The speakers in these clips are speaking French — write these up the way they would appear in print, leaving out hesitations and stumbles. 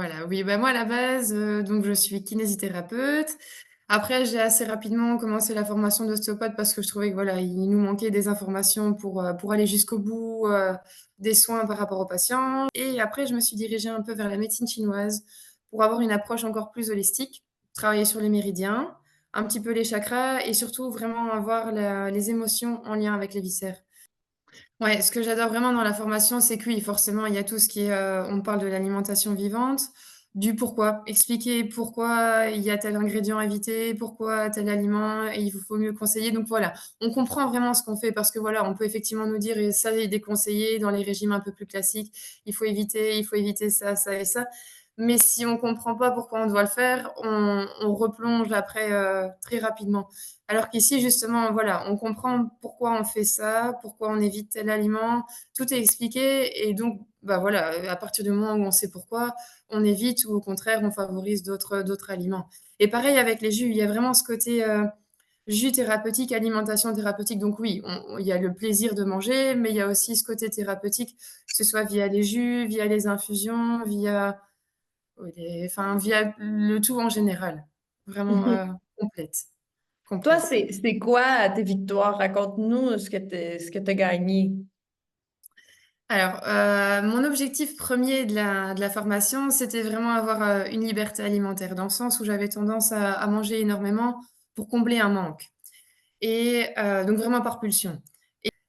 Voilà, oui, bah, moi, à la base, donc je suis kinésithérapeute. Après, j'ai assez rapidement commencé la formation d'ostéopathe parce que je trouvais que, voilà, il nous manquait des informations pour aller jusqu'au bout, des soins par rapport aux patients et après je me suis dirigée un peu vers la médecine chinoise pour avoir une approche encore plus holistique, travailler sur les méridiens, un petit peu les chakras et surtout vraiment avoir les émotions en lien avec les viscères. Ouais, ce que j'adore vraiment dans la formation, c'est que oui, forcément, il y a tout ce qui est, on parle de l'alimentation vivante, du pourquoi. Expliquer pourquoi il y a tel ingrédient à éviter, pourquoi tel aliment et il vous faut mieux conseiller. Donc voilà, on comprend vraiment ce qu'on fait parce que voilà, on peut effectivement nous dire et ça est déconseillé dans les régimes un peu plus classiques. Il faut éviter ça, ça et ça. Mais si on comprend pas pourquoi on doit le faire, on replonge après, très rapidement. Alors qu'ici, justement, voilà, on comprend pourquoi on fait ça, pourquoi on évite tel aliment, tout est expliqué et donc, bah, voilà, à partir du moment où on sait pourquoi, on évite ou au contraire, on favorise d'autres aliments. Et pareil avec les jus, il y a vraiment ce côté, jus thérapeutique, alimentation thérapeutique. Donc oui, il y a le plaisir de manger, mais il y a aussi ce côté thérapeutique, que ce soit via les jus, via les infusions, via, oui, enfin, via le tout en général. Vraiment, complète, Toi, complète. c'est quoi tes victoires? Raconte-nous ce que tu gagné. Alors, mon objectif premier de la formation, c'était vraiment avoir, une liberté alimentaire, dans le sens où j'avais tendance à manger énormément pour combler un manque et donc vraiment par pulsion.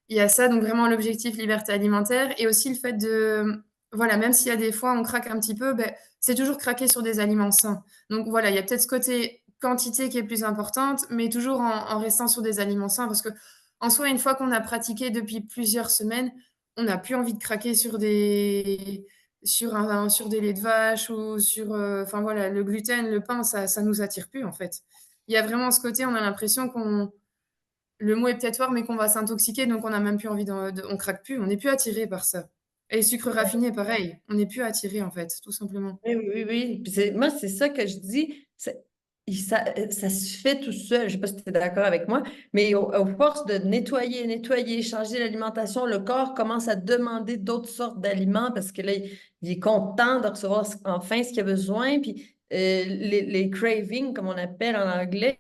Il y a ça, donc vraiment l'objectif liberté alimentaire et aussi le fait de, voilà, même s'il y a des fois on craque un petit peu, beh, c'est toujours craquer sur des aliments sains. Donc voilà, il y a peut-être ce côté quantité qui est plus importante, mais toujours en restant sur des aliments sains parce qu'en soi, une fois qu'on a pratiqué depuis plusieurs semaines, on n'a plus envie de craquer sur des laits de vache ou sur, enfin voilà, le gluten, le pain, ça nous attire plus en fait. Il y a vraiment ce côté, on a l'impression qu'on le mot est peut-être fort, mais qu'on va s'intoxiquer, donc on n'a même plus envie on craque plus, on n'est plus attiré par ça. Et les sucres raffinés, pareil, on n'est plus attiré en fait, tout simplement. Oui, oui, oui, oui. Puis moi, c'est ça que je dis. Ça se fait tout seul. Je ne sais pas si tu es d'accord avec moi, mais au force de nettoyer, nettoyer, changer l'alimentation, le corps commence à demander d'autres sortes d'aliments parce que là, il est content de recevoir enfin ce qu'il a besoin. Puis les cravings, comme on appelle en anglais,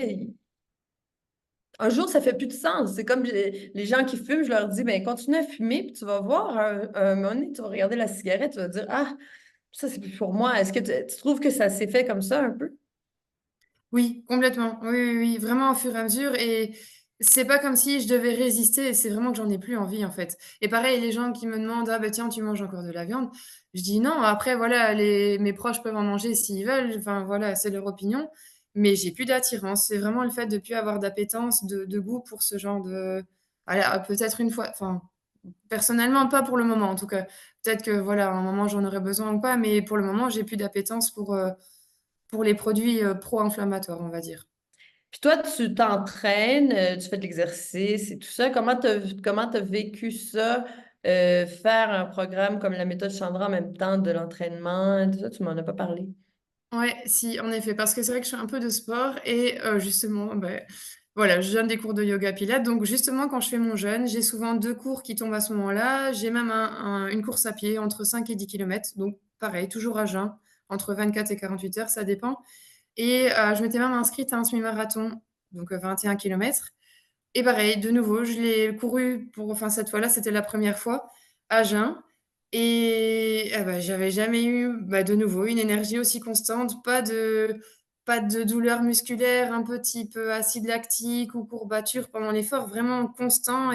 un jour, ça fait plus de sens. C'est comme les gens qui fument, je leur dis, ben, continue à fumer, puis tu vas voir, un moment donné, tu vas regarder la cigarette, tu vas dire, ah, ça, c'est plus pour moi. Est-ce que tu trouves que ça s'est fait comme ça un peu? Oui, complètement. Oui, oui, oui, vraiment au fur et à mesure et c'est pas comme si je devais résister, c'est vraiment que j'en ai plus envie, en fait. Et pareil, les gens qui me demandent: «Ah bah tiens, tu manges encore de la viande?» Je dis: «Non». Après voilà, mes proches peuvent en manger s'ils veulent, enfin voilà, c'est leur opinion, mais j'ai plus d'attirance. C'est vraiment le fait de plus avoir d'appétence, de goût pour ce genre de voilà, peut-être une fois enfin, personnellement, pas pour le moment en tout cas. Peut-être que voilà, à un moment j'en aurais besoin ou pas, mais pour le moment, j'ai plus d'appétence pour les produits, pro-inflammatoires, on va dire. Puis toi, tu t'entraînes, tu fais de l'exercice et tout ça. Comment t'as vécu ça, faire un programme comme la méthode Chandra en même temps de l'entraînement, tout ça, tu m'en as pas parlé. Ouais, si, en effet, parce que c'est vrai que je fais un peu de sport et justement, beh, voilà, je donne des cours de yoga pilates, donc justement, quand je fais mon jeûne, j'ai souvent 2 cours qui tombent à ce moment-là. J'ai même une course à pied entre 5 et 10 kilomètres, donc pareil, toujours à jeun, entre 24 et 48 heures, ça dépend et je m'étais même inscrite à un semi-marathon, donc 21 kilomètres et pareil, de nouveau, je l'ai couru pour enfin, cette fois-là, c'était la première fois, à jeun et bah, j'avais jamais eu, bah, de nouveau, une énergie aussi constante, pas de douleur musculaire un peu type, acide lactique ou courbature pendant l'effort, vraiment constant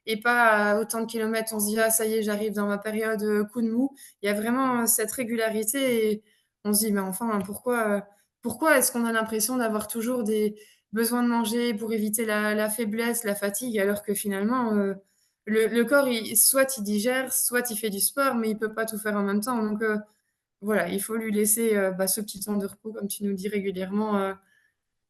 et pas à autant de kilomètres, on se dit: «Ah ça y est, j'arrive dans ma période, coup de mou». Il y a vraiment, cette régularité et on se dit: «Mais enfin, pourquoi est-ce qu'on a l'impression d'avoir toujours des besoin de manger pour éviter la faiblesse, la fatigue, alors que finalement, le corps, soit il digère, soit il fait du sport, mais il peut pas tout faire en même temps. Donc, voilà, il faut lui laisser, bah, ce petit temps de repos, comme tu nous dis régulièrement,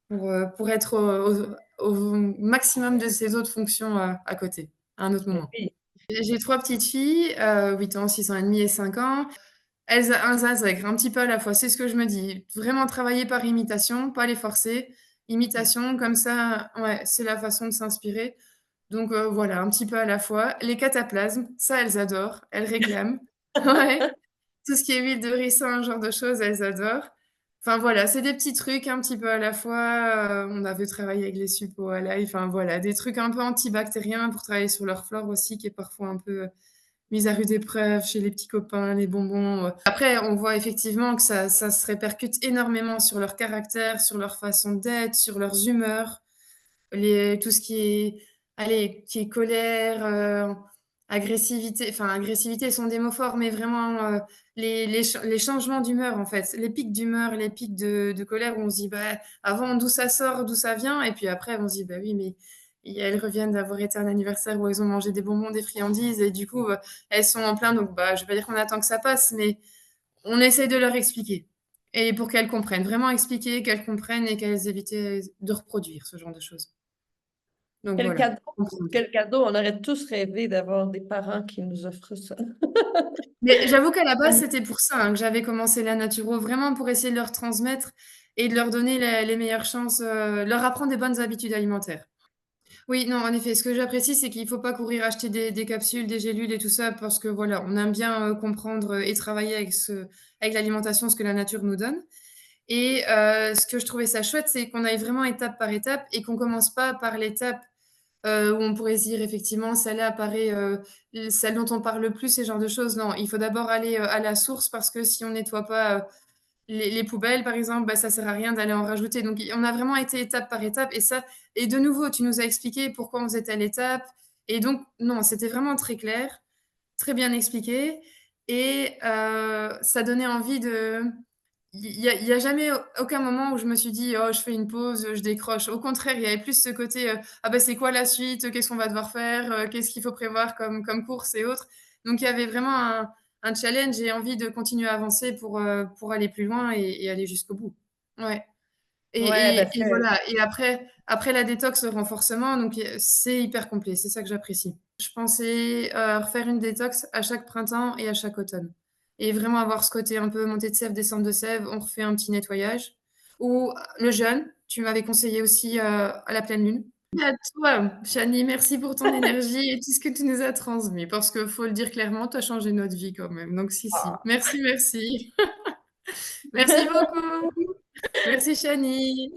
pour être au maximum de ses autres fonctions, à côté, à un autre Ben moment. oui. J'ai 3 petites filles, 8 ans, 6 ans et demi et 5 ans. Elles intègrent un petit peu à la fois, c'est ce que je me dis. Vraiment travailler par imitation, pas les forcer. Imitation, comme ça ouais, c'est la façon de s'inspirer. Donc voilà, un petit peu à la fois. Les cataplasmes, ça elles adorent, elles réclament. Ouais. tout ce qui est huile de ricin, ce genre de choses, elles adorent. Enfin voilà, c'est des petits trucs un petit peu à la fois. On avait travaillé avec les suppos à l'ail, enfin voilà, des trucs un peu antibactériens pour travailler sur leur flore aussi, qui est parfois un peu mise à rude épreuve chez les petits copains, les bonbons. Après, on voit effectivement que ça se répercute énormément sur leur caractère, sur leur façon d'être, sur leurs humeurs, tout ce qui est, allez, qui est colère, agressivité. Enfin, agressivité sont des mots forts, mais vraiment les changements d'humeur en fait, les pics d'humeur, les pics de colère où on se dit bah avant d'où ça sort, d'où ça vient, et puis après on se dit bah oui mais elles reviennent d'avoir été à un anniversaire où elles ont mangé des bonbons, des friandises, et du coup elles sont en plein, donc bah je vais pas dire qu'on attend que ça passe, mais on essaye de leur expliquer. Et pour qu'elles comprennent, vraiment expliquer, qu'elles comprennent et qu'elles évitent de reproduire ce genre de choses. Donc Quel voilà. cadeau, quel cadeau. On aurait tous rêvé d'avoir des parents qui nous offrent ça. Mais j'avoue qu'à la base, c'était pour ça, hein, que j'avais commencé la naturo, vraiment pour essayer de leur transmettre et de leur donner les meilleures chances, leur apprendre des bonnes habitudes alimentaires. Oui, non, en effet, ce que j'apprécie, c'est qu'il faut pas courir acheter des capsules, des gélules et tout ça, parce que voilà, on aime bien comprendre et travailler avec l'alimentation, ce que la nature nous donne. Et ce que je trouvais ça chouette, c'est qu'on aille vraiment étape par étape et qu'on commence pas par l'étape où on pourrait se dire effectivement, celle-là apparaît, celle dont on parle le plus, ce genre de choses. Non, il faut d'abord aller à la source, parce que si on nettoie pas les poubelles, par exemple, bah, ça sert à rien d'aller en rajouter. Donc, on a vraiment été étape par étape. Et ça, et de nouveau, tu nous as expliqué pourquoi on faisait telle étape. Et donc, non, c'était vraiment très clair, très bien expliqué. Et ça donnait envie de. Il y a jamais aucun moment où je me suis dit, oh, je fais une pause, je décroche. Au contraire, il y avait plus ce côté, ah bah c'est quoi la suite, qu'est-ce qu'on va devoir faire, qu'est-ce qu'il faut prévoir comme course et autres. Donc il y avait vraiment un challenge et envie de continuer à avancer pour aller plus loin et aller jusqu'au bout. Ouais. Ouais, parce Et que voilà. Et après la détox, le renforcement, donc c'est hyper complet. C'est ça que j'apprécie. Je pensais refaire une détox à chaque printemps et à chaque automne. Et vraiment avoir ce côté un peu montée de sève, descente de sève, on refait un petit nettoyage. Ou le jeûne, tu m'avais conseillé aussi à la pleine lune. Et à toi, Chani, merci pour ton énergie et tout ce que tu nous as transmis. Parce qu'il faut le dire clairement, tu as changé notre vie quand même. Donc si, si. ah. Merci, merci. Merci beaucoup. Merci, Chani.